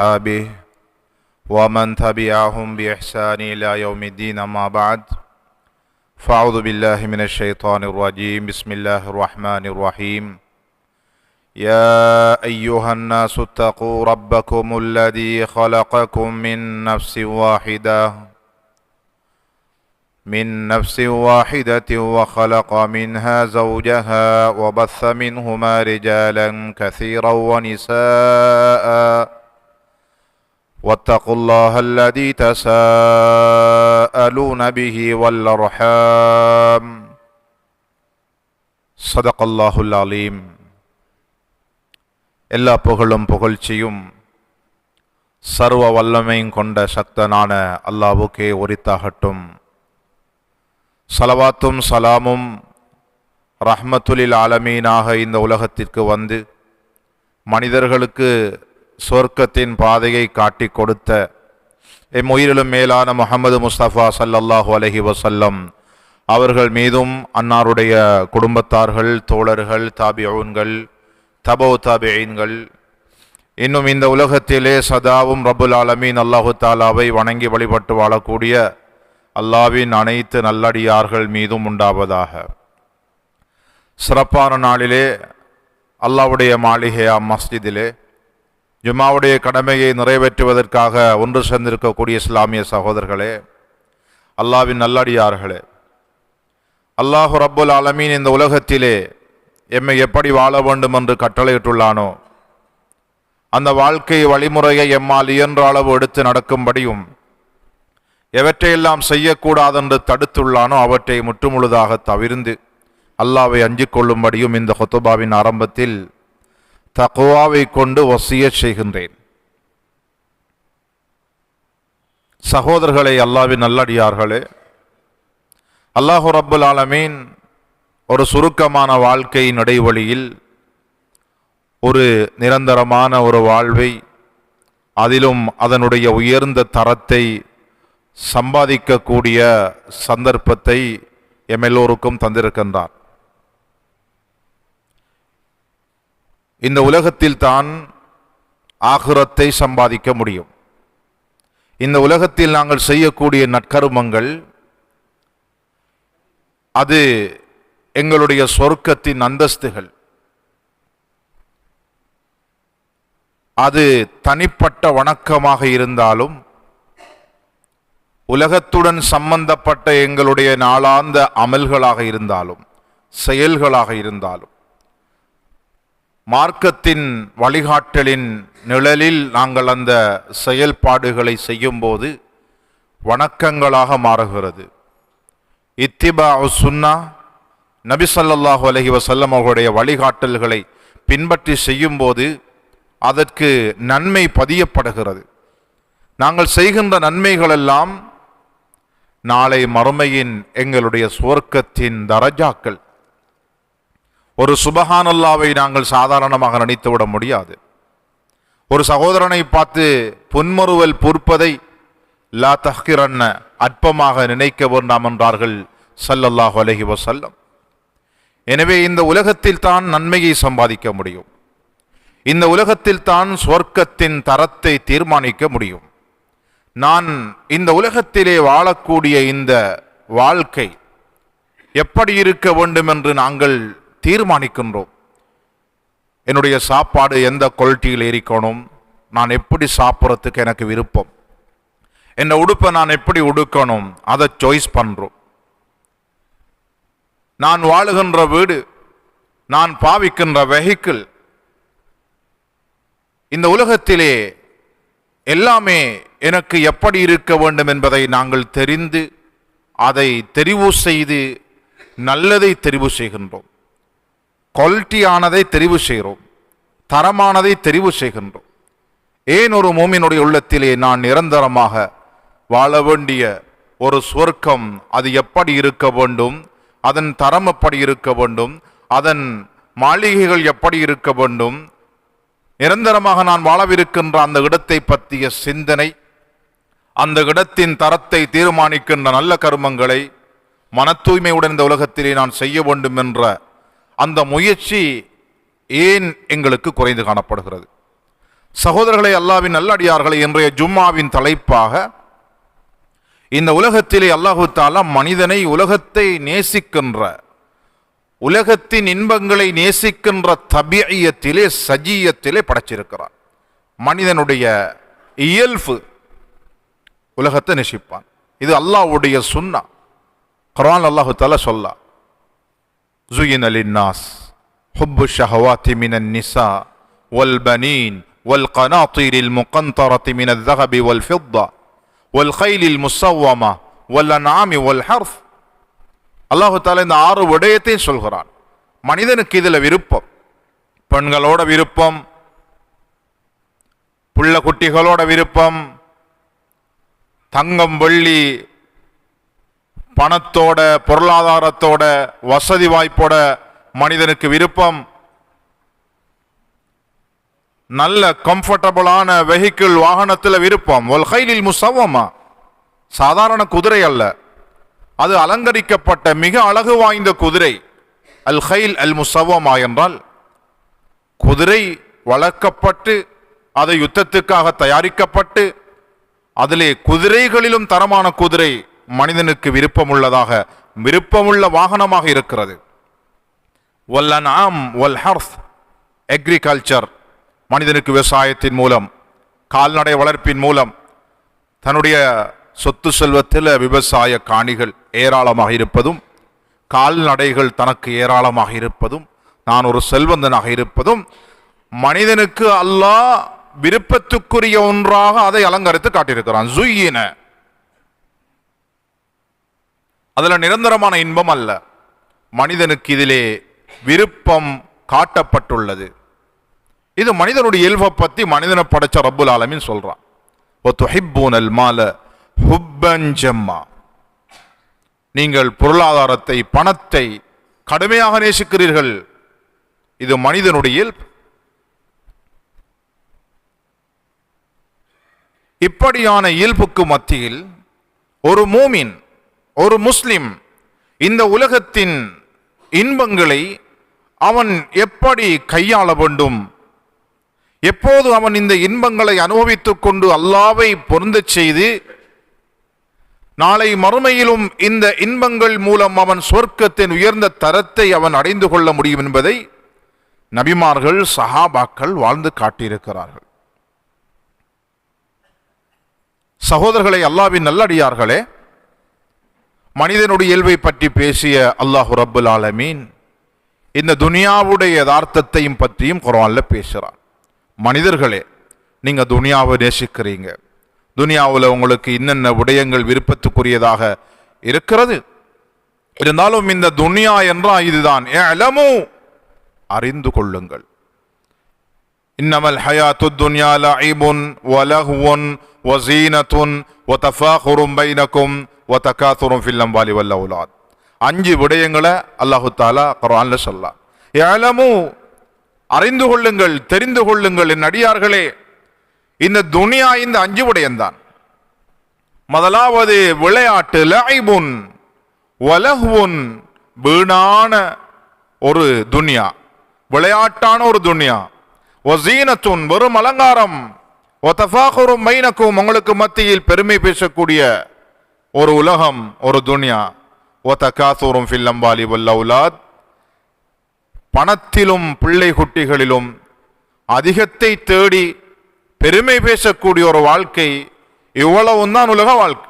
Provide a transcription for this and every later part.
وأصحابه ومن تبعهم بإحسان إلى يوم الدين. أما بعد، فأعوذ بالله من الشيطان الرجيم. بسم الله الرحمن الرحيم. يا أيها الناس اتقوا ربكم الذي خلقكم من نفس واحدة وخلق منها زوجها وبث منهما رجالا كثيرا ونساء واتقوا الله الذي تساءلون به والأرحام صدق الله العظيم. எல்லா புகழும் புகழ்ச்சியும் சர்வ வல்லமையும் கொண்ட சக்தனான அல்லாஹ்வுக்கே உரித்தாகட்டும். ஸலவாத்தும் சலாமும் ரஹ்மத்துலில் ஆலமீனாக இந்த உலகத்திற்கு வந்து மனிதர்களுக்கு சொர்க்கத்தின் பாதையை காட்டி கொடுத்த உயிரிலும் மேலான முஹம்மது முஸ்தபா ஸல்லல்லாஹு அலைஹி வஸல்லம் அவர்கள் மீதும், அன்னாருடைய குடும்பத்தார்கள், தோழர்கள், தாபிஊன்கள், தபௌ தாபிஈன்கள், இன்னும் இந்த உலகத்திலே சதாவும் ரப்புல் ஆலமீன் அல்லாஹு தாலாவை வணங்கி வழிபட்டு வாழக்கூடிய அல்லாஹ்வின் அனைத்து நல்லடியார்கள் மீதும் உண்டாவதாக. சிறப்பான நாளிலே அல்லாஹ்வுடைய மாளிகையா மஸ்ஜிதிலே ஜும்மாவுடைய கடமையை நிறைவேற்றுவதற்காக ஒன்று சேர்ந்திருக்கக்கூடிய இஸ்லாமிய சகோதரர்களே, அல்லாஹ்வின் நல்லடியார்களே, அல்லாஹ் ரப்புல் ஆலமீன் இந்த உலகத்திலே எம்மை எப்படி வாழ வேண்டும் என்று கட்டளையிட்டுள்ளானோ அந்த வாழ்க்கை வழிமுறையை எம்மால் இயன்ற அளவு எடுத்து நடக்கும்படியும், எவற்றையெல்லாம் செய்யக்கூடாதென்று தடுத்துள்ளானோ அவற்றை முற்றுமுழுதாக தவிர்ந்து அல்லாஹ்வை அஞ்சிக் கொள்ளும்படியும் இந்த ஹுத்பாவின் ஆரம்பத்தில் தக்வாவை கொண்டு வசியத் செய்கின்றேன். சகோதரர்களே, அல்லாஹ்வின் நல்லடியார்களே, அல்லாஹ் ரப்புல் ஆலமீன் ஒரு சுருக்கமான வாழ்க்கையின் இடைவெளியில் ஒரு நிரந்தரமான ஒரு வாழ்வை, அதிலும் அதனுடைய உயர்ந்த தரத்தை சம்பாதிக்கக்கூடிய சந்தர்ப்பத்தை எல்லோருக்கும் தந்திருக்கின்றார். இந்த உலகத்தில் தான் ஆகிரத்தை சம்பாதிக்க முடியும். இந்த உலகத்தில் நாங்கள் செய்யக்கூடிய நற்கருமங்கள் அது எங்களுடைய சொர்க்கத்தின் அந்தஸ்துகள். அது தனிப்பட்ட வணக்கமாக இருந்தாலும், உலகத்துடன் சம்பந்தப்பட்ட எங்களுடைய நாளாந்த அமல்களாக இருந்தாலும், செயல்களாக இருந்தாலும், மார்க்கத்தின் வழிகாட்டலின் நிழலில் நாங்கள் அந்த செயல்பாடுகளை செய்யும்போது வணக்கங்களாக மாறுகிறது. இத்திபாஉ சுன்னா, நபி ஸல்லல்லாஹு அலைஹி வஸல்லம் அவர்களுடைய வழிகாட்டல்களை பின்பற்றி செய்யும்போது அதற்கு நன்மை பதியப்படுகிறது. நாங்கள் செய்கின்ற நன்மைகளெல்லாம் நாளை மறுமையின் எங்களுடைய சுவர்க்கத்தின் தரஜாக்கள். ஒரு சுபஹானல்லாவை நாங்கள் சாதாரணமாக நினைத்துவிட முடியாது. ஒரு சகோதரனை பார்த்து புன்மறுவல் பொறுப்பதை லா தஹ்கிரன்ன, அற்பமாக நினைக்க வேண்டாம் என்றார்கள் ஸல்லல்லாஹு அலைஹி வஸல்லம். எனவே இந்த உலகத்தில் தான் நன்மையை சம்பாதிக்க முடியும். இந்த உலகத்தில் தான் சுவர்க்கத்தின் தரத்தை தீர்மானிக்க முடியும். நான் இந்த உலகத்திலே வாழக்கூடிய இந்த வாழ்க்கை எப்படி இருக்க வேண்டும் என்று நாங்கள் தீர்மானிக்கின்றோம். என்னுடைய சாப்பாடு எந்த குவாலிட்டியில் இருக்கணும், நான் எப்படி சாப்பிட்றதுக்கு எனக்கு விருப்பம், என் உடுப்பை நான் எப்படி உடுக்கணும், அதை சாய்ஸ் பண்றோம். நான் வாழுகின்ற வீடு, நான் பாவிக்கின்ற வெஹிக்கிள், இந்த உலகத்திலே எல்லாமே எனக்கு எப்படி இருக்க வேண்டும் என்பதை நாங்கள் தெரிந்து அதை தெரிவு செய்து நல்லதை தெரிவு செய்கின்றோம். குவாலிட்டியானதை தெரிவு செய்கிறோம், தரமானதை தெரிவு செய்கின்றோம். ஏன் ஒரு மூமினுடைய உள்ளத்திலே நான் நிரந்தரமாக வாழ வேண்டிய ஒரு சுவர்க்கம் அது எப்படி இருக்க வேண்டும், அதன் தரம் எப்படி இருக்க வேண்டும், அதன் மாளிகைகள் எப்படி இருக்க வேண்டும், நிரந்தரமாக நான் வாழவிருக்கின்ற அந்த இடத்தை பற்றிய சிந்தனை, அந்த இடத்தின் தரத்தை தீர்மானிக்கின்ற நல்ல கர்மங்களை மன தூய்மையுடன் இந்த உலகத்திலே நான் செய்ய வேண்டும் என்ற அந்த முயற்சி ஏன் எங்களுக்கு குறைந்து காணப்படுகிறது? சகோதரர்களே, அல்லாஹ்வின் நல்லடியார்களே, இன்றைய ஜும்மாவின் தலைப்பாக இந்த உலகத்திலே அல்லாஹு தஆலா மனிதனை உலகத்தை நேசிக்கின்ற, உலகத்தின் இன்பங்களை நேசிக்கின்ற தபீயத்திலே, சஜீயத்திலே படைச்சிருக்கிறார். மனிதனுடைய இயல்பு உலகத்தை நேசிப்பான். இது அல்லாஹ்வுடைய சுன்னா. குர்ஆன் அல்லாஹு தஆலா சொல்லா, زُيِّنَ لِلنَّاسِ حُبُّ الشَّهَوَاتِ مِنَ النِّسَاءِ وَالْبَنِينَ وَالْقَنَاطِيرِ الْمُقَنطَرَةِ مِنَ الذَّهَبِ وَالْفِضَّةِ وَالْخَيْلِ الْمُسَوَّمَةِ وَالْأَنْعَامِ وَالْحَرْثِ. அல்லாஹு தஆலா இந்த 6 விடயத்தையும் சொல்கிறான். மனிதனுக்கு இதுல விருப்பம், பெண்களோட விருப்பம், புள்ள குட்டிகளோட விருப்பம், தங்கம் வெள்ளி பணத்தோட, பொருளாதாரத்தோட, வசதி வாய்ப்போட மனிதனுக்கு விருப்பம், நல்ல கம்ஃபர்டபுளான வெஹிக்கிள் வாகனத்தில் விருப்பம். ஒல் கைலில் முசவமா, சாதாரண குதிரை அல்ல, அது அலங்கரிக்கப்பட்ட மிக அழகு வாய்ந்த குதிரை. அல் கைல் அல் முசவமா என்றால் குதிரை வளர்க்கப்பட்டு, அதை யுத்தத்துக்காக தயாரிக்கப்பட்டு, அதிலே குதிரைகளிலும் தரமான குதிரை மனிதனுக்கு விருப்பமுள்ளதாக, விருப்பமுள்ள வாகனமாக இருக்கிறது. வல்லன்ஆம் வல் ஹர்ஸ், அக்ரிகல்ச்சர், மனிதனுக்கு விவசாயத்தின் மூலம், கால்நடை வளர்ப்பின் மூலம் தன்னுடைய சொத்து செல்வத்தில் விவசாய காணிகள் ஏராளமாக இருப்பதும், கால்நடைகள் தனக்கு ஏராளமாக இருப்பதும், நான் ஒரு செல்வந்தனாக இருப்பதும் மனிதனுக்கு அல்லாஹ் விருப்பத்துக்குரிய ஒன்றாக அதை அலங்கரித்து காட்டியிருக்கிறான். ஜுய்யின, அதுல நிரந்தரமான இன்பம் அல்ல, மனிதனுக்கு இதிலே விருப்பம் காட்டப்பட்டுள்ளது. இது மனிதனுடைய இயல்பை பத்தி மனிதனை படைச்ச ரப்புல் ஆலமீன் சொல்றான். வதுஹிப்பூனல் மால ஹுப்பன் ஜம்மா, நீங்கள் பொருளாதாரத்தை, பணத்தை கடுமையாக நேசிக்கிறீர்கள். இது மனிதனுடைய இயல்பு. இப்படியான இயல்புக்கு மத்தியில் ஒரு மூமின், ஒரு முஸ்லிம் இந்த உலகத்தின் இன்பங்களை அவன் எப்படி கையாள வேண்டும், எப்போது அவன் இந்த இன்பங்களை அனுபவித்துக் கொண்டு அல்லாஹ்வை பொருந்தச் செய்து நாளை மறுமையிலும் இந்த இன்பங்கள் மூலம் அவன் சொர்க்கத்தின் உயர்ந்த தரத்தை அவன் அடைந்து கொள்ள முடியும் என்பதை நபிமார்கள், சஹாபாக்கள் வாழ்ந்து காட்டியிருக்கிறார்கள். சகோதரர்களே, அல்லாஹ்வின் நல்லடியார்களே, மனிதனுடைய இயல்பை பற்றி பேசிய அல்லாஹு ரப்புல் ஆலமீன் இந்த துனியாவுடைய யதார்த்தத்தையும் பற்றியும் குர்ஆன்ல பேசுறான். மனிதர்களே, நீங்க துனியாவை நேசிக்கிறீங்க, துனியாவில் உங்களுக்கு இன்னென்ன விடயங்கள் விருப்பத்துக்குரியதாக இருக்கிறது. இருந்தாலும் இந்த துனியா என்றால் இதுதான். இஅலமு, அறிந்து கொள்ளுங்கள். இன்னமல் ஹயாத்துத் துன்யா லஇபுன் வலஹ்வுன் வஸீனத்துன் வதஃபாகுரும் பைனக்கும் வதகாதுரும் ஃபில் அம்வாலி வல் அவுலாத். 5 விடயங்களை அல்லாஹு தஆலா குர்ஆன்ல சொல்லலாம். இஅலமு, அறிந்து கொள்ளுங்கள், தெரிந்து கொள்ளுங்கள் என் அடியார்களே, இந்த துனியா இந்த 5 விடயம்தான். முதலாவது விளையாட்டு, லஐபுன் வலஹ்வுன், வீணான ஒரு துனியா, விளையாட்டான ஒரு துனியா. வஸீனத்துன், வெறும் அலங்காரம். வதஃபாகுரும் பைனக்கும், உங்களுக்கு மத்தியில் பெருமை பேசக்கூடிய ஒரு உலகம், ஒரு துனியா. வதகாதுரும் ஃபில் அம்வாலி வல் அவுலாத், பணத்திலும் பிள்ளை குட்டிகளிலும் அதிகத்தை தேடி பெருமை பேசக்கூடிய ஒரு வாழ்க்கை. இவ்வளவும் தான் உலக வாழ்க்கை.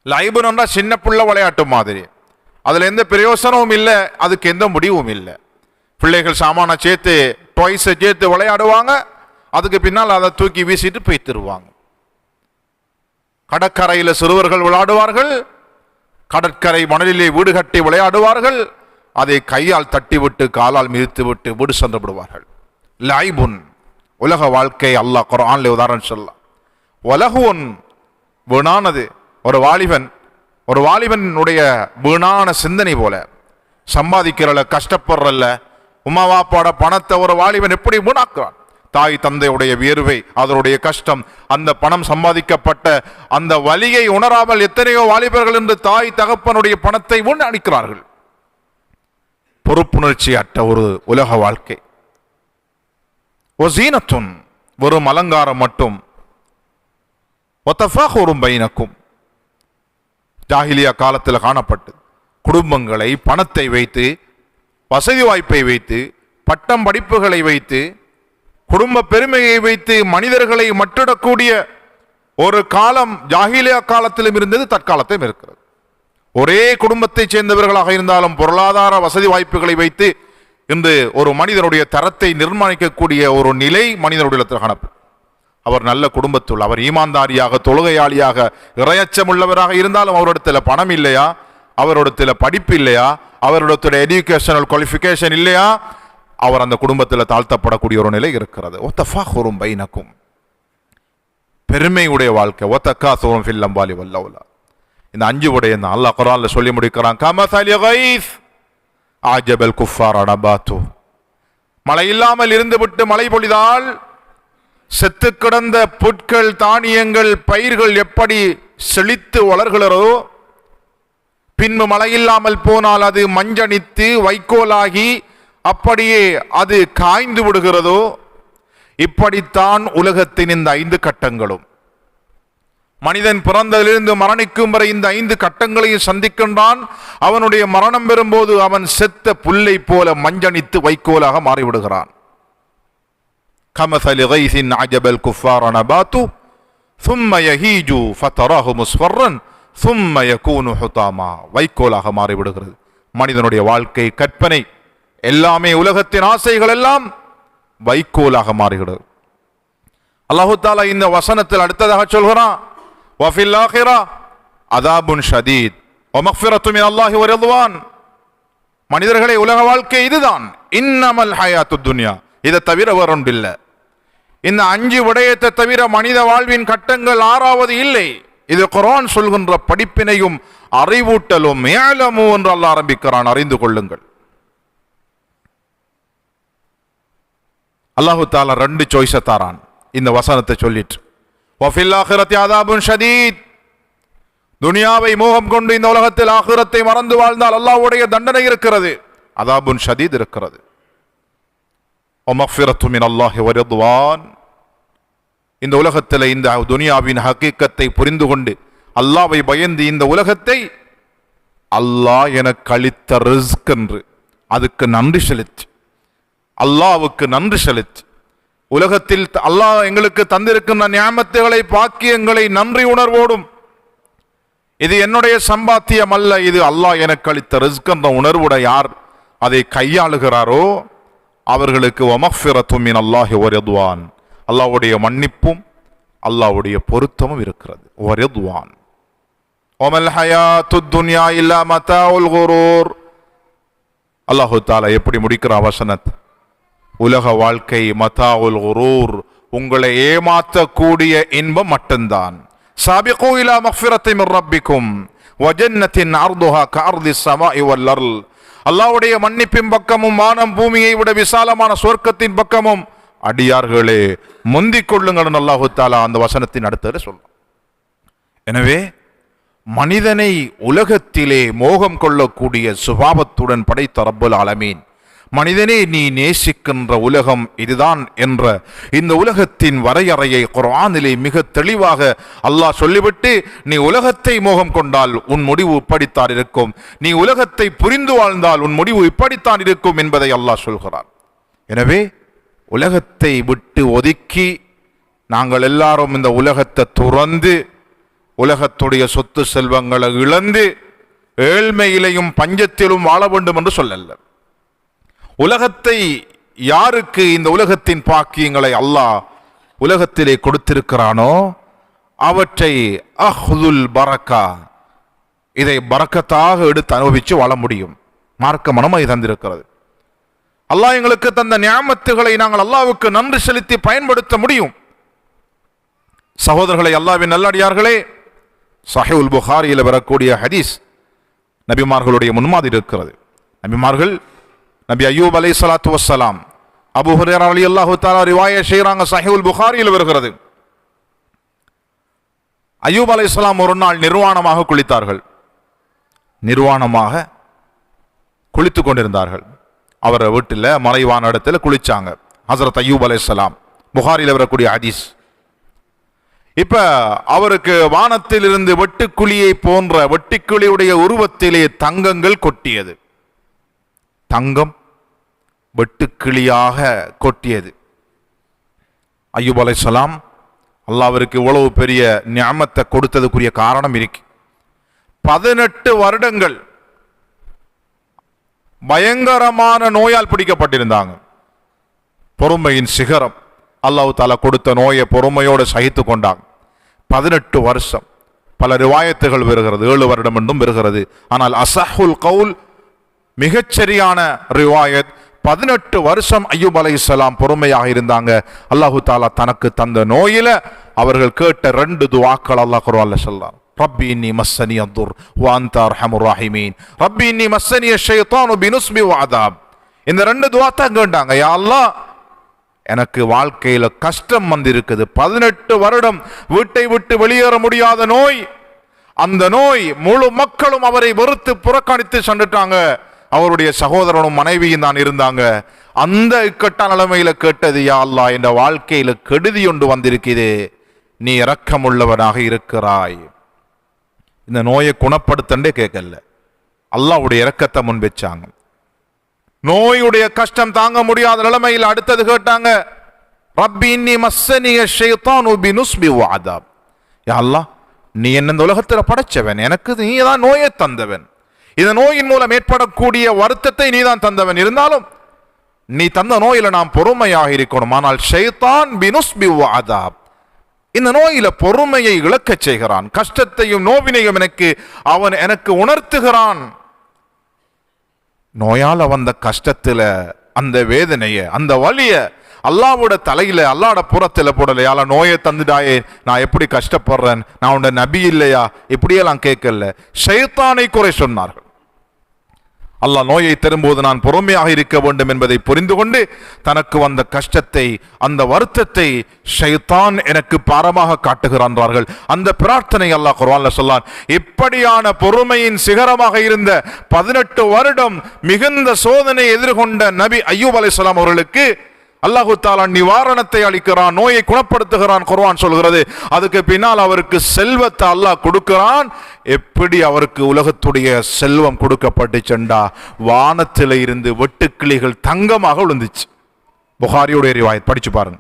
லைபுன்னா சின்ன பிள்ளை விளையாட்டு மாதிரி, அதுல எந்த பிரயோசனமும் இல்லை, அதுக்கு எந்த முடிவும் இல்லை. பிள்ளைகள் சாமான சேர்த்து, டாய்ஸை சேர்த்து விளையாடுவாங்க, அதுக்கு பின்னால் அதை தூக்கி வீசிட்டு போய் தருவாங்க. கடற்கரையில் சிறுவர்கள் விளையாடுவார்கள், கடற்கரை மணலிலே வீடு கட்டி விளையாடுவார்கள், அதை கையால் தட்டிவிட்டு காலால் மிதித்து விட்டு வீடு சென்று விடுவார்கள். லைபுன், உலக வாழ்க்கை. அல்லாஹ் குர்ஆன்ல உதாரணம் சொல்லலாம். வலஹுன், வீணானது. ஒரு வாலிபனுடைய வீணான சிந்தனை போல, சம்பாதிக்கிறல்ல, கஷ்டப்படுறல்ல, உமா வாப்பாட பணத்தை ஒரு வாலிபன் எப்படி வீணாக்குறான். தாய் தந்தையுடைய வியர்வை, அதனுடைய கஷ்டம், அந்த பணம் சம்பாதிக்கப்பட்ட அந்த வலியை உணராமல் எத்தனையோ வாலிபர்கள் என்று தாய் தகப்பனுடைய பணத்தை வீணடிக்கிறார்கள். பொறுப்புணர்ச்சி அற்ற ஒரு உலக வாழ்க்கை. வஸீனத்துன், வெறும் அலங்காரம் மட்டும். வதஃபாஹுரும் பைனக்கும், ஜாஹிலியா காலத்தில் காணப்பட்டு குடும்பங்களை பணத்தை வைத்து, வசதி வாய்ப்பை வைத்து, பட்டம் படிப்புகளை வைத்து, குடும்ப பெருமையை வைத்து மனிதர்களை மட்டிடக்கூடிய ஒரு காலம் ஜாஹிலியா காலத்திலும் இருந்தது, தற்காலத்திலும் இருக்கிறது. ஒரே குடும்பத்தை சேர்ந்தவர்களாக இருந்தாலும் பொருளாதார வசதி வாய்ப்புகளை வைத்து இன்று ஒரு மனிதனுடைய தரத்தை நிர்மாணிக்கக்கூடிய ஒரு நிலை மனிதனுடைய காணப்படும். அவர் நல்ல குடும்பத்துள், அவர் ஈமான்தாரியாக, தொழுகையாளியாக, இறையச்சம் உள்ளவராக இருந்தாலும் அவரிடத்தில் பணம் இல்லையா, அவரிடத்தில் படிப்பு இல்லையா, அவரிடத்தில் எஜுகேஷனல் குவாலிஃபிகேஷன் இல்லையா, அவர் அந்த குடும்பத்தில் தாழ்த்தப்படக்கூடிய ஒரு நிலை இருக்கிறது. ஒத்தஃபாஹுரும் பைனக்கும், பெருமையுடைய வாழ்க்கை. ஒத்தக்காசுரும் ஃபில் அம்வாலி வல்லௌலா. இந்த 5 விடயம் தான் அல்லாஹ் குர்ஆன்ல சொல்லி முடிக்கிறான். கமஸலி கைஸ் அஜபல் குஃபார நபாத்து, மழை இல்லாமல் இருந்துவிட்டு மழை பொழிதால் செத்து கிடந்த புட்கள், தானியங்கள், பயிர்கள் எப்படி செழித்து வளர்கிறதோ, பின்பு மழை இல்லாமல் போனால் அது மஞ்சணித்து வைக்கோலாகி அப்படியே அது காய்ந்து விடுகிறதோ, இப்படித்தான் உலகத்தின் இந்த 5 கட்டங்களும். மனிதன் பிறந்ததிலிருந்து மரணிக்கும் வரை இந்த 5 கட்டங்களையும் சந்திக்கின்றான். அவனுடைய மரணம் பெறும்போது அவன் செத்த புல்லை போல மஞ்சணித்து வைக்கோலாக மாறிவிடுகிறான். கமஸலி கைஸின் அஜபல் குஃபார நபாத்து ثم يهيج فتراه مصفرا ثم يكون حطاما, வைக்கோலாக மாறிவிடுகிறது. மனிதனுடைய வாழ்க்கை, கற்பனை எல்லாமே, உலகத்தின் ஆசைகள் எல்லாம் வைக்கோலாக மாறுகிறது. அல்லாஹு தஆலா இந்த வசனத்தில் அடுத்ததாக சொல்கிறான், வஃபில் ஆகிரா அதாபுன் ஷதீத் வமக்ஃபிரத்து மினல்லாஹி வரிضவான். மனிதர்களே, உலக வாழ்க்கை இதுதான். இன்னமல் ஹயாத்துத் துன்யா, இதை தவிர வேறொன்றில்லை. இந்த 5 விடயத்தை தவிர மனித வாழ்வின் கட்டங்கள் 6வது இல்லை. இது குர்ஆன் சொல்கின்ற படிப்பினையும் அறிவூட்டலும். இஅலமு என்று அல்லாஹ் ஆரம்பிக்கிறான், அறிந்து கொள்ளுங்கள். அல்லாஹு தஆலா 2 சாய்ஸை தாரான் இந்த வசனத்தை சொல்லிட்டு. வஃபில் ஆகிரத்தி அதாபுன் ஷதீத், துனியாவை மோகம் கொண்டு இந்த உலகத்தில் ஆகிரத்தை மறந்து வாழ்ந்தால் அல்லாஹ்வுடைய தண்டனை இருக்கிறது, அதாபுன் ஷதீத் இருக்கிறது. வமக்ஃபிரத்து மினல்லாஹி வரிضவான், இந்த உலகத்தில் இந்த துனியாவின் ஹகீகத்தை புரிந்து கொண்டு அல்லாஹ்வை பயந்து இந்த உலகத்தை அல்லாஹ் எனக்கு அளித்த ரிஸ்க் என்று அதுக்கு நன்றி செலுத்தி, அல்லாஹ்வுக்கு நன்றி செலுத்தி, உலகத்தில் அல்லாஹ் எங்களுக்கு தந்திருக்கின்ற நியாமத்துகளை, பாக்கியங்களை நன்றி உணர்வோடும், இது என்னுடைய சம்பாத்தியம் அல்ல, இது அல்லாஹ் எனக்கு அளித்த ரிஸ்க் என்ற உணர்வுடைய யார் அதை கையாளுகிறாரோ அவர்களுக்கு வமக்ஃபிரத்து மினல்லாஹி வரிضவான், அல்லாஹ்வுடைய மன்னிப்பும் அல்லாஹ்வுடைய பொருத்தமும் இருக்கிறது. வரிضவான். வமல் ஹயாத்துத் துன்யா இல்லா மதாஉல் குரூர். அல்லாஹ் தஆலா எப்படி முடிக்கிற வசனத்தை, உலக வாழ்க்கை மதாஉல் குரூர், உங்களை ஏமாற்றக்கூடிய இன்பம் மட்டும்தான். சாபிகு இலா மக்ஃபிரத்தி மிர் ரப்பிக்கும் வ ஜன்னத்தின் அர்துஹா கஅர்திஸ் ஸமாஇ வல் அர்ல். அல்லாஹ்வுடைய மன்னிப்பின் பக்கமும் வானம் பூமியை விட விசாலமான சொர்க்கத்தின் பக்கமும் அடியார்களே முந்திக் கொள்ளுங்கள் அல்லாஹ் தஆலா அந்த வசனத்தின் அடுத்தது சொல்றார். எனவே மனிதனை உலகத்திலே மோகம் கொள்ளக்கூடிய சுபாவத்துடன் படைத்த ரப்புல் ஆலமீன், மனிதனே நீ நேசிக்கின்ற உலகம் இதுதான் என்ற இந்த உலகத்தின் வரையறையை குர்ஆனிலே மிக தெளிவாக அல்லாஹ் சொல்லிவிட்டு, நீ உலகத்தை மோகம் கொண்டால் உன் முடிவு இப்படித்தான் இருக்கும், நீ உலகத்தை புரிந்து வாழ்ந்தால் உன் முடிவு இப்படித்தான் இருக்கும் என்பதை அல்லாஹ் சொல்கிறார். எனவே உலகத்தை விட்டு ஒதுக்கி நாங்கள் எல்லாரும் இந்த உலகத்தை துறந்து உலகத்துடைய சொத்து செல்வங்களை இழந்து ஏழ்மையிலையும் பஞ்சத்திலும் வாழ வேண்டும் என்று சொல்லல்ல. உலகத்தை யாருக்கு இந்த உலகத்தின் பாக்கியங்களை அல்லாஹ் உலகத்திலே கொடுத்திருக்கிறானோ அவற்றை அஹ்துல் பரக்கா, இதை பரக்கத்தாக எடுத்து அனுபவிச்சு வாழ முடியும். மார்க்க மனமை தந்திருக்கிறது. அல்லாஹ் எங்களுக்கு தந்த நியாமத்துகளை நாங்கள் அல்லாஹ்வுக்கு நன்றி செலுத்தி பயன்படுத்த முடியும். சகோதரர்களை, அல்லாஹ்வின் நல்லடியார்களே, சஹீஹுல் புகாரியில் வரக்கூடிய ஹதீஸ் நபிமார்களுடைய முன்மாதிரி இருக்கிறது. நபிமார்கள், நபி அய்யூப் அலைஹிஸ்ஸலாத்து வஸ்ஸலாம், அபூ ஹுரைரா ரலியல்லாஹு தஆலா ரிவாயத் செய்றாங்க, சஹீஹுல் புகாரியில் வருகிறது. அய்யூப் அலைஹிஸ்ஸலாம் ஒரு நாள் நிர்வாணமாக குளித்தார்கள். நிர்வாணமாக குளித்து கொண்டிருந்தார்கள். அவர் வீட்டில் மறைவான இடத்துல குளிச்சாங்க. ஹஸரத் அய்யூப் அலைஹிஸ்ஸலாம் புகாரில் வரக்கூடிய ஹதீஸ். இப்ப அவருக்கு வானத்தில் இருந்து வெட்டுக்குழியை போன்ற வெட்டுக்குழியுடைய உருவத்திலே தங்கங்கள் கொட்டியது. தங்கம் வெட்டுக்கிளியாக கொட்டியது. அய்யூப் அலைஹிஸ்ஸலாம் அல்லாஹ்விற்கு இவ்வளவு பெரிய நிஅமத்தை கொடுத்ததுக்குரிய காரணம் இருக்கு. 18 வருடங்கள் பயங்கரமான நோயால் பிடிக்கப்பட்டிருந்தாங்க. பொறுமையின் சிகரம். அல்லாஹ் தஆலா கொடுத்த நோயை பொறுமையோடு சகித்து கொண்டாங்க. 18 வருஷம். பல ரிவாயத்துகள் வருகிறது 7 வருடம் என்றும் வருகிறது. ஆனால் அஸஹுல் கவுல் மிகச்சரியான ரிவாயத் 18 வருஷம் அய்யூப் அலைஹிஸ்ஸலாம் பொறுமையாக இருந்தாங்க. அல்லாஹ் தஆலா தனக்கு தந்த நோயில அவர்கள் கேட்ட 2 துஆக்கள் அல்லாஹ் குர்ஆன்ல சொல்றான். ரப்பி இன்னி மஸ்ஸனி அத்துர் வ அன்த அர்ஹமுர் ரஹீமீன். ரப்பி இன்னி மஸ்ஸனி அஷ்-ஷைத்தானு பினுஸ்பி வ அதாப். இந்த 2 துஆ தான் கேட்டாங்க. யா அல்லாஹ், எனக்கு வாழ்க்கையில கஷ்டம் வந்திருக்குது. 18 வருடம் வீட்டை விட்டு வெளியேற முடியாத நோய். அந்த நோய் முழு மக்களும் அவரை வெறுத்து புறக்கணித்து சென்றுட்டாங்க. அவருடைய சகோதரனும் மனைவியும் தான் இருந்தாங்க. அந்த இக்கட்ட நிலைமையில கேட்டது, யா அல்லாஹ், என்ற வாழ்க்கையில கெடுதி ஒன்று வந்திருக்குது, நீ இரக்கமுள்ளவனாக இருக்கிறாய். இந்த நோயை குணப்படுத்தண்டே கேட்கல, அல்லாஹ்வுடைய இரக்கத்தை முன் வச்சாங்க. நோயுடைய கஷ்டம் தாங்க முடியாத நிலைமையில் அடுத்தது கேட்டாங்க, ரப்பி இன்னி மஸ்ஸனி அஷ்-ஷைத்தானு பினுஸ்பி வ அதாப். யா அல்லாஹ், நீ என்ன இந்த உலகத்துல படைச்சவன், எனக்கு நீ தான் நோயை தந்தவன், இந்த நோயின் மூலம் ஏற்படக்கூடிய வருத்தத்தை நீ தான் தந்தவன். இருந்தாலும் நீ தந்த நோயில நாம் பொறுமையாக இருக்கணும். ஆனால் ஷைத்தான் பினுஸ்பி வ அதாப், இந்த நோயில பொறுமையை இழக்கச் செய்கிறான். கஷ்டத்தையும் நோவினையும் அவன் எனக்கு உணர்த்துகிறான். நோயால வந்த கஷ்டத்துல அந்த வேதனைய, அந்த வலிய அல்லாஹ்வோட தலையில, அல்லாஹ்வோட புறத்துல போடல. யால நோயை தந்துடாயே, நான் எப்படி கஷ்டப்படுறேன், நான் உன்ட நபி இல்லையா, இப்படியெல்லாம் கேட்கல. ஷைத்தானை குறை சொன்னார்கள். அல்லாஹ் நோயை தரும்போது நான் பொறுமையாக இருக்க வேண்டும் என்பதை புரிந்து கொண்டு தனக்கு வந்த கஷ்டத்தை, அந்த வருத்தத்தை ஷைத்தான் எனக்கு பாரமாக காட்டுகிறார்கள். அந்த பிரார்த்தனை அல்லாஹ் குர்ஆன்ல சொல்லான். இப்படியான பொறுமையின் சிகரமாக இருந்த 18 வருடம் மிகுந்த சோதனை எதிர்கொண்ட நபி அய்யூப் அலைஹிஸ்ஸலாம் அவர்களுக்கு அல்லாஹ் தஆலா நிவாரணத்தை அளிக்கிறான், நோயை குணப்படுத்துகிறான். குர்ஆன் சொல்கிறது. அதுக்கு பின்னால் அவருக்கு செல்வத்தை அல்லாஹ் கொடுக்கிறான். எப்படி அவருக்கு உலகத்துடைய செல்வம் கொடுக்கப்பட்டுச்சென்றா, வானத்தில இருந்து வெட்டுக்கிளிகள் தங்கமாக விழுந்துச்சு. புகாரியுடைய ரிவாயத் படிச்சு பாருங்க.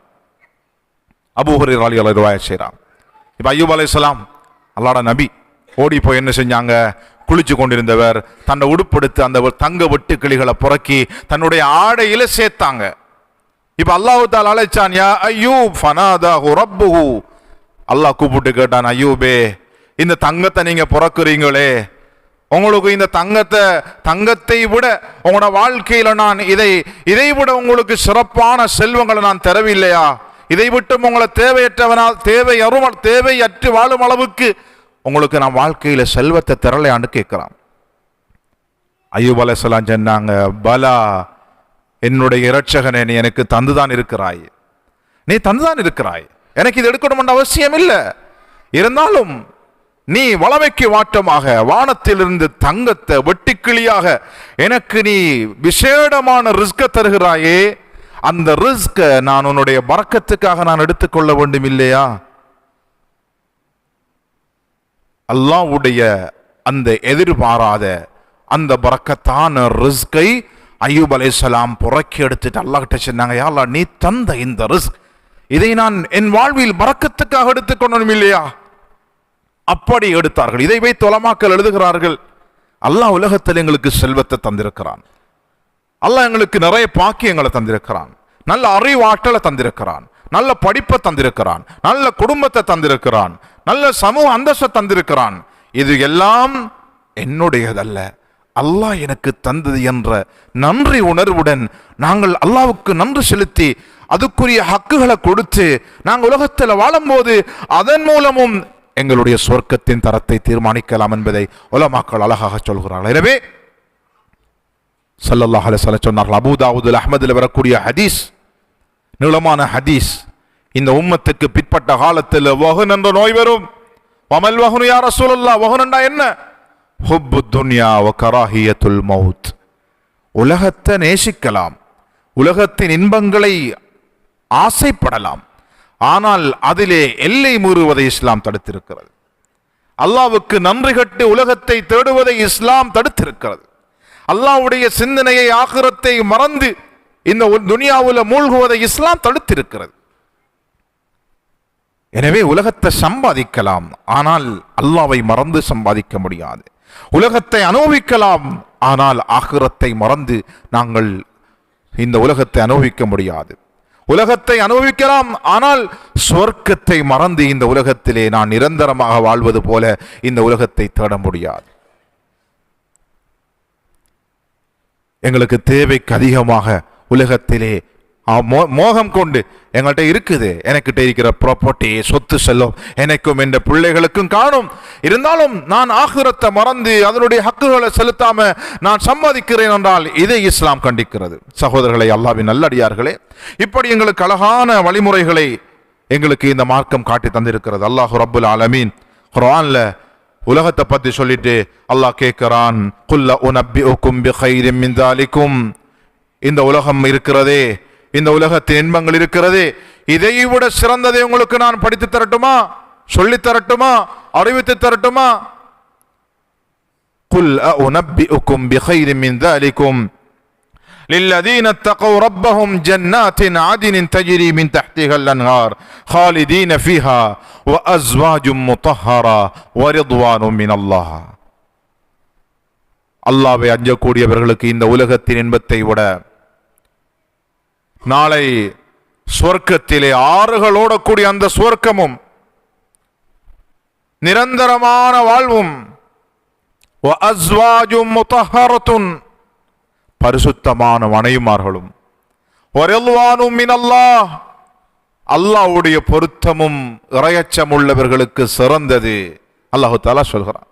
அபூ ஹுரைரா ரலியல்லாஹு ரிவாயத் செய்றாங்க. இப்ப அய்யூப் அலைஹிஸ்ஸலாம் அல்லாஹ்வோட நபி ஓடி போய் என்ன செஞ்சாங்க, குளிச்சு கொண்டிருந்தவர் தன்னை உடுப்படுத்து அந்த தங்க வெட்டுக்கிளிகளை புறக்கி தன்னுடைய ஆடையில சேர்த்தாங்க. இப்ப அல்லாஹ் தஆலா அழைச்சான், யா அய்யூப் ஃபனாதாஹு ரப்புஹு. அல்லாஹ் கூப்பிட்டு கேட்டான், அய்யூபே, இந்த தங்கத்தை நீங்க புறக்குறீங்களே, உங்களுக்கு இந்த தங்கத்தை விட உங்களோட வாழ்க்கையில நான் இதை விட உங்களுக்கு சிறப்பான செல்வங்களை நான் தரவில்லையா? இதை விட்டு உங்களை தேவையற்று வாழும் அளவுக்கு உங்களுக்கு நான் வாழ்க்கையில செல்வத்தை தரலையான்னு கேட்கிறான். அய்யூப் அலைஹிஸ்ஸலாம் சொன்னாங்க, பலா, என்னுடைய இரட்சகனே, நீ எனக்கு தந்துதான் இருக்கிறாய், நீ தந்துதான் இருக்கிறாய், எனக்கு இது எடுக்கணும் அவசியம் இல்லை. இருந்தாலும் நீ வளமைக்கு வாட்டமாக வானத்திலிருந்து தங்கத்தை வெட்டுக்கிளியாக எனக்கு நீ விசேடமான ரிஸ்க தருகிறாயே, அந்த ரிஸ்க நான் உன்னுடைய பரக்கத்துக்காக நான் எடுத்துக்கொள்ள வேண்டும் இல்லையா? அல்லாஹ்வுடைய அந்த எதிர்பாராத அந்த பரக்கத்தான ரிஸ்கை அய்யூப் அலைஹிஸ்ஸலாம் புறக்கி எடுத்துட்டு அல்லாஹ் கிட்ட சொன்னாங்க, யா அல்லாஹ், நீ தந்த இந்த ரிஸ்க், இதை நான் என் வாழ்வில் பரக்கத்துக்காக எடுத்துக்கொள்ளணும் இல்லையா? அப்படி எடுத்தார்கள். இதை வைத்து உலமாக்கள் எழுதுகிறார்கள், அல்லாஹ் உலகத்தில் எங்களுக்கு செல்வத்தை தந்திருக்கிறான், அல்லாஹ் எங்களுக்கு நிறைய பாக்கியங்களை தந்திருக்கிறான், நல்ல அறிவாற்றலை தந்திருக்கிறான், நல்ல படிப்பை தந்திருக்கிறான், நல்ல குடும்பத்தை தந்திருக்கிறான், நல்ல சமூக அந்தஸ்தை தந்திருக்கிறான். இது எல்லாம் என்னுடையதல்ல, அல்லாஹ் எனக்கு தந்தது என்ற நன்றி உணர்வுடன் நாங்கள் அல்லாஹ்வுக்கு நன்றி செலுத்தி அதுக்குரிய ஹக்குகளை கொடுத்து நாங்கள் உலகத்தில் வாழும்போது அதன் மூலமும் எங்களுடைய சொர்க்கத்தின் தரத்தை தீர்மானிக்கலாம் என்பதை உலமாக்கள் அழகாக சொல்கிறார்கள். எனவே ஸல்லல்லாஹு அலைஹி வஸல்லம் சொன்னார்கள், அபூ தாவூதுல் அஹ்மதில் வரக்கூடிய ஹதீஸ், நீளமான ஹதீஸ், இந்த உம்மத்துக்கு பிற்பட்ட காலத்தில் வஹன் என்ற நோய் வரும். வமல் வஹனு யா ரசூலல்லாஹ், வஹன் என்றா என்ன? ஹுப்பு துன்யா வ கராஹியத்துல் மௌத். உலகத்தை நேசிக்கலாம், உலகத்தின் இன்பங்களை ஆசைப்படலாம், ஆனால் அதிலே எல்லை மீறுவதை இஸ்லாம் தடுத்திருக்கிறது. அல்லாஹ்வுக்கு நன்றி கட்டு உலகத்தை தேடுவதை இஸ்லாம் தடுத்திருக்கிறது. அல்லாஹ்வுடைய சிந்தனையை ஆகிரத்தை மறந்து இந்த துனியாவுல மூழ்குவதை இஸ்லாம் தடுத்திருக்கிறது. எனவே உலகத்தை சம்பாதிக்கலாம், ஆனால் அல்லாஹ்வை மறந்து சம்பாதிக்க முடியாது. உலகத்தை அனுபவிக்கலாம், ஆனால் ஆகிரத்தை மறந்து நாங்கள் இந்த உலகத்தை அனுபவிக்க முடியாது. உலகத்தை அனுபவிக்கலாம், ஆனால் சொர்க்கத்தை மறந்து இந்த உலகத்திலே நான் நிரந்தரமாக வாழ்வது போல இந்த உலகத்தை தேட முடியாது. எங்களுக்கு தேவைக்கு அதிகமாக உலகத்திலே மோகம் கொண்டு எங்கள்கிட்ட இருக்குது, எனக்கிட்ட இருக்கிற ப்ராப்பர்ட்டி சொத்து செல்லும் எனக்கும் என்ற பிள்ளைகளுக்கும் காணும், இருந்தாலும் நான் ஆகிரத்தை மறந்து அதனுடைய ஹக்குகளை செலுத்தாம நான் சம்பாதிக்கிறேன் என்றால் இதை இஸ்லாம் கண்டிக்கிறது. சகோதரர்களை, அல்லாஹ்வின் நல்லடியார்களே, இப்படி எங்களுக்கு அழகான வழிமுறைகளை எங்களுக்கு இந்த மார்க்கம் காட்டி தந்திருக்கிறது. அல்லாஹ் ரப்புல் ஆலமீன் குர்ஆன்ல உலகத்தை பத்தி சொல்லிட்டு அல்லாஹ் கேட்கிறான், குல்ல உனப்பிஉக்கும் பிகைரின் மின் தாலிக்கும், இந்த உலகம் இருக்கிறதே, இந்த உலகத்தின் இன்பங்கள் இருக்கிறதே, இதைவிட சிறந்ததை உங்களுக்கு நான் படித்து தரட்டுமா, சொல்லி தரட்டுமா, அறிவித்து தரட்டுமா? குல் உனப்பிஉக்கும் பிகைரின் மின் தாலிக்கும் للذين اتقوا ربهم جنات عدن تجري من تحتها الأنهار خالدين فيها وأزواج مطهرة ورضوان من الله. அல்லாஹ்வை அஞ்சக்கூடியவர்களுக்கு இந்த உலகத்தின் இன்பத்தை விட நாளை சொர்க்கத்திலே ஆறுகளோட கூடிய அந்த சொர்க்கமும் நிரந்தரமான வாழ்வும் وأزواج مطهرة பரிசுத்தமான மனைவிமார்களும் வரிதுவானும் மினல்லாஹ், அல்லாஹ்வுடைய பொருத்தமும் இறையச்சம் உள்ளவர்களுக்கு சிறந்தது அல்லாஹ் தஆலா சொல்கிறான்.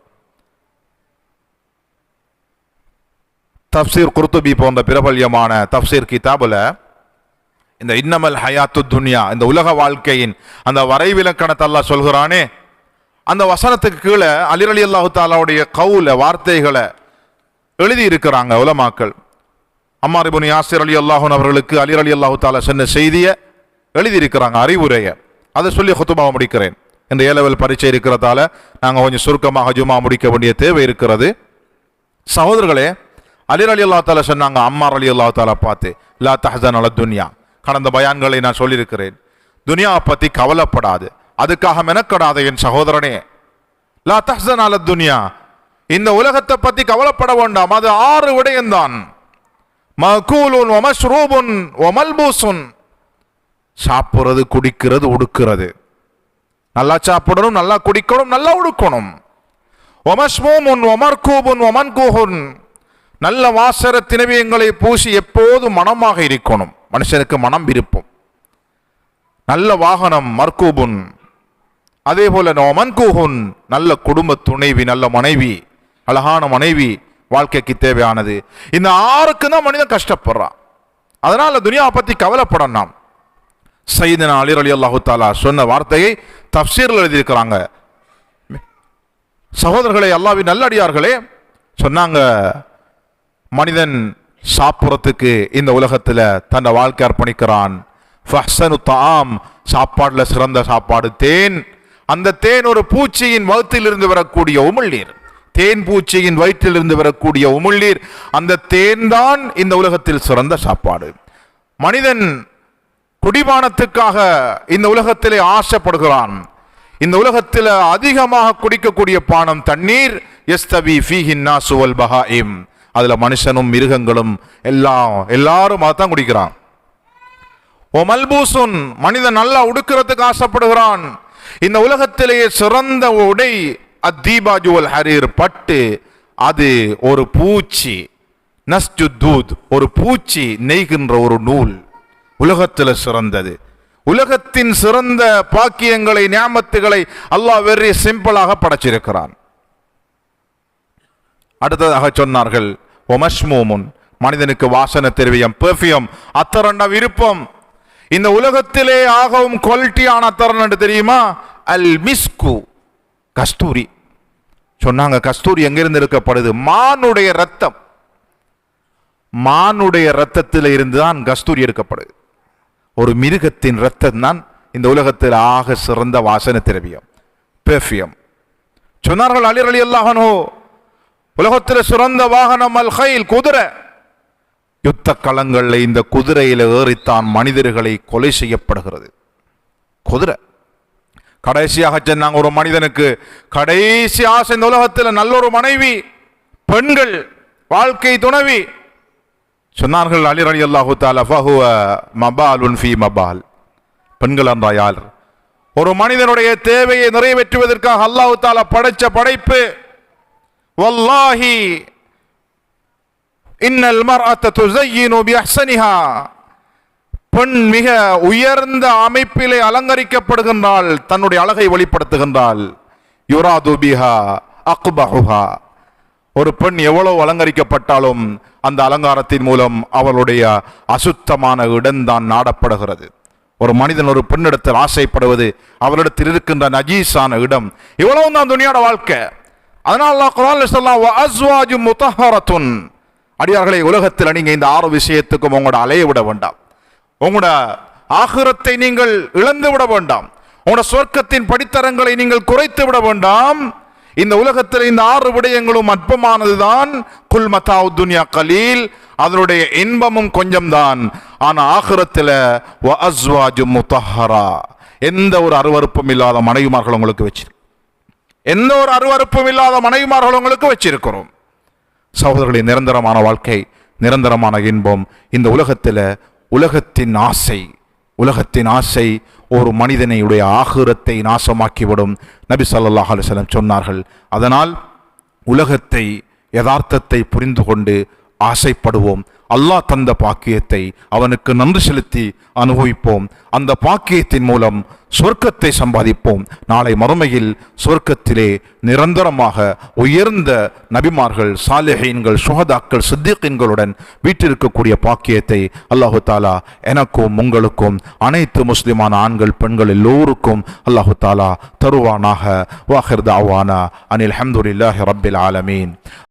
தஃப்சீர் குர்துபி போன்ற பிரபல்யமான தஃப்சீர் கிதாபுல இந்த இன்னமல் ஹயாத்து துன்யா, இந்த உலக வாழ்க்கையின் அந்த வரைவிலக்கணத்தை அல்லாஹ் சொல்கிறானே, அந்த வசனத்துக்கு கீழே அலி ரலியல்லாஹு தஆலாவுடைய கவுல வார்த்தைகளை எழுதி இருக்கிறாங்க உலமாக்கள். அம்மார் இப்னு யாசிர் ரலியல்லாஹு அன்ஹு அவர்களுக்கு அலி ரலியல்லாஹு தஆலா சொன்ன செய்தியை எழுதியிருக்கிறாங்க, அறிவுரையை. அதை சொல்லி குத்துபாவை முடிக்கிறேன். இந்த ஏலவல் பரீட்சை இருக்கிறதால நாங்கள் கொஞ்சம் சுருக்கமாக ஜுமா முடிக்க வேண்டிய தேவை இருக்கிறது. சகோதரர்களே, அலி ரலியல்லாஹு தஆலா சொன்னாங்க அம்மார் ரலியல்லாஹு தஆலா பார்த்து, லா தஹ்சன் அலத் துன்யா, கடந்த பயான்களை நான் சொல்லியிருக்கிறேன், துனியாவை பற்றி கவலைப்படாது, அதுக்காக மெனக்கடாத என் சகோதரனே. லா தஹ்சன் அலத் துன்யா, இந்த உலகத்தை பற்றி கவலைப்பட வேண்டாம், அது 6 விடயம்தான். மகூலுன் வமஷ்ரூபுன் வமல்பூசுன், சாப்பிடுறது, குடிக்கிறது, உடுக்கிறது. நல்லா சாப்பிடணும், நல்லா குடிக்கணும், நல்லா உடுக்கணும். வமஷ்மூமுன் வமர்கூபுன் வமன்கூஹுன், நல்ல வாசர திரவியங்களை பூசி எப்போது மனமாக இருக்கணும். மனுஷனுக்கு மனம் விருப்பம். நல்ல வாகனம் மர்கூபுன், அதே போல வமன்கூஹுன், நல்ல குடும்ப துணைவி, நல்ல மனைவி, அழகான மனைவி வாழ்க்கைக்கு தேவையானது. இந்த 6க்கு தான் மனிதன் கஷ்டப்படுறான். அதனால துனியாவை பத்தி கவலைப்படணும். சையதுனா அலி ரலியல்லாஹு தஆலா சொன்ன வார்த்தையை தஃப்சீர்ல எழுதியிருக்கிறாங்க. சகோதரர்களே, அல்லாஹ்வின் நல்லடியார்களே, சொன்னாங்க மனிதன் சாப்பிட்றதுக்கு இந்த உலகத்துல தன்னை வாழ்க்கை அர்ப்பணிக்கிறான். ஃபஹ்சனு தஆம், சாப்பாடுல சிறந்த சாப்பாடு தேன். அந்த தேன் ஒரு பூச்சியின் வயிற்றிலிருந்து வரக்கூடிய உமிழ்நீர். தேன் பூச்சியின் வயிற்றிலிருந்து வரக்கூடிய உமிழ்நீர், அந்த தேன் தான் இந்த உலகத்தில் சிறந்த சாப்பாடு. மனிதன் குடிபானத்துக்காக இந்த உலகத்திலே ஆசைப்படுகிறான். இந்த உலகத்தில் அதிகமாக குடிக்கக்கூடிய பானம் தண்ணீர். யஸ்தவி ஃபீஹின் நாசு வல் பஹாயிம், அதுல மனுஷனும் மிருகங்களும் எல்லாரும் அதான் குடிக்கிறான். ஓ மல்பூசுன், மனிதன் நல்லா உடுக்கிறதுக்கு ஆசைப்படுகிறான். இந்த உலகத்திலேயே சிறந்த உடை அத்தீபாஜு வல் ஹரீர், பட்டு. அது ஒரு பூச்சி. நஸ்ஜுத்தூத், ஒரு பூச்சி நெய்கின்ற ஒரு நூல். உலகத்தில் சிறந்தது. உலகத்தின் சிறந்த பாக்கியங்களை, நியாமத்துகளை அல்லாஹ் வெரி சிம்பிளாக படைச்சிருக்கிறான். அடுத்ததாக சொன்னார்கள் ஒமஷ்மூமுன், மனிதனுக்கு வாசனை திரவியம், பெர்ஃபியூம், அத்தரண்ட விருப்பம். இந்த உலகத்திலே ஆகவும் குவாலிட்டியான அத்தரண்டு தெரியுமா? அல் மிஸ்கு, கஸ்தூரி. சொன்னாங்க கஸ்தூரி எங்கிருந்து இருக்கப்படுது? மானுடைய ரத்தம். மானுடைய ரத்தத்தில் இருந்துதான் கஸ்தூரி எடுக்கப்படுது. ஒரு மிருகத்தின் ரத்தம் தான் இந்த உலகத்தில் ஆக சிறந்த வாசனை திரவியம், பெர்ஃபியம். சொன்னார்கள் அலி ரலியல்லாஹு அன்ஹு, உலகத்தில் சிறந்த வாகனம் அல் கைல், குதிரை. யுத்த களங்களில் இந்த குதிரையில ஏறித்தான் மனிதர்களை கொலை செய்யப்படுகிறது. குதிரை. கடைசியாக சொன்னாங்க, ஒரு மனிதனுக்கு கடைசி ஆசை இந்த உலகத்தில் நல்லொரு மனைவி, பெண்கள், வாழ்க்கை துணைவி. சொன்னார்கள் அலி ரலியல்லாஹு தஆலா, ஃபஹுவ மபாலுன் ஃபீ மபால். பெண்கள் என்றா யார்? ஒரு மனிதனுடைய தேவையை நிறைவேற்றுவதற்காக அல்லாஹ் தஆலா படைச்ச படைப்பு. வல்லாஹி இன்னல் மர்அத துஸய்யினு பிஅஹ்ஸனிஹா. பெண் மிக உயர்ந்த அமைப்பிலே அலங்கரிக்கப்படுகின்றாள், தன்னுடைய அழகை வெளிப்படுத்துகின்றாள். யுராது பிஹா அக்பஹுஹா. ஒரு பெண் எவ்வளவு அலங்கரிக்கப்பட்டாலும் அந்த அலங்காரத்தின் மூலம் அவளுடைய அசுத்தமான இடம்தான் நாடப்படுகிறது. ஒரு மனிதன் ஒரு பெண்ணிடத்தில் ஆசைப்படுவது அவளிடத்தில் இருக்கின்ற நஜீஸான இடம். இவ்வளவு தான் துனியாட வாழ்க்கை. அதனால அல்லாஹ் குர்ஆன்ல சொல்றான், வ அஸ்வாஜு முத்தஹரத்துன். அடியார்களே, உலகத்தில் நீங்க இந்த 6 விஷயத்துக்கும் உங்களோட அலைய விட வேண்டாம். உங்களோட ஆகிரத்தை நீங்கள் இழந்து விட வேண்டாம். உங்களோட சொர்க்கத்தின் படித்தரங்களை நீங்கள் குறைத்து விட வேண்டாம். இந்த உலகத்தில் இந்த 6 விடயங்களும் அற்பமானதுதான். குல் மதாஉ துன்யா கலீல், அதனுடைய இன்பமும் கொஞ்சம் தான். ஆனா ஆகிரத்தில் வ அஸ்வாஜு முத்தஹரா, எந்த ஒரு அருவருப்பும் இல்லாத மனைவிமார்கள் உங்களுக்கு வச்சிருக்கோம். எந்த ஒரு அருவருப்பும் இல்லாத மனைவிமார்கள் உங்களுக்கு வச்சிருக்கிறோம். சகோதரர்களே, நிரந்தரமான வாழ்க்கை, நிரந்தரமான இன்பம் இந்த உலகத்தில். உலகத்தின் ஆசை ஒரு மனிதனுடைய ஆகிரத்தை நாசமாக்கிவிடும். நபி ஸல்லல்லாஹு அலைஹி வஸல்லம் சொன்னார்கள். அதனால் உலகத்தை, யதார்த்தத்தை புரிந்து கொண்டு ஆசைப்படுவோம். அல்லாஹ் தந்த பாக்கியத்தை அவனுக்கு நன்றி செலுத்தி அனுபவிப்போம். அந்த பாக்கியத்தின் மூலம் சொர்க்கத்தை சம்பாதிப்போம். நாளை மறுமையில் சொர்க்கத்திலே நிரந்தரமாக உயர்ந்த நபிமார்கள், சாலிஹீன்கள், சுஹதாக்கள், சித்திகீன்களுடன் வீட்டிருக்கக்கூடிய பாக்கியத்தை அல்லாஹு தாலா எனக்கும் உங்களுக்கும் அனைத்து முஸ்லிமான ஆண்கள், பெண்கள் எல்லோருக்கும் அல்லாஹு தாலா தருவானாக. வாஹிர் தஅவானா அனில் ஹம்துலில்லாஹி ரப்பில் ஆலமீன்.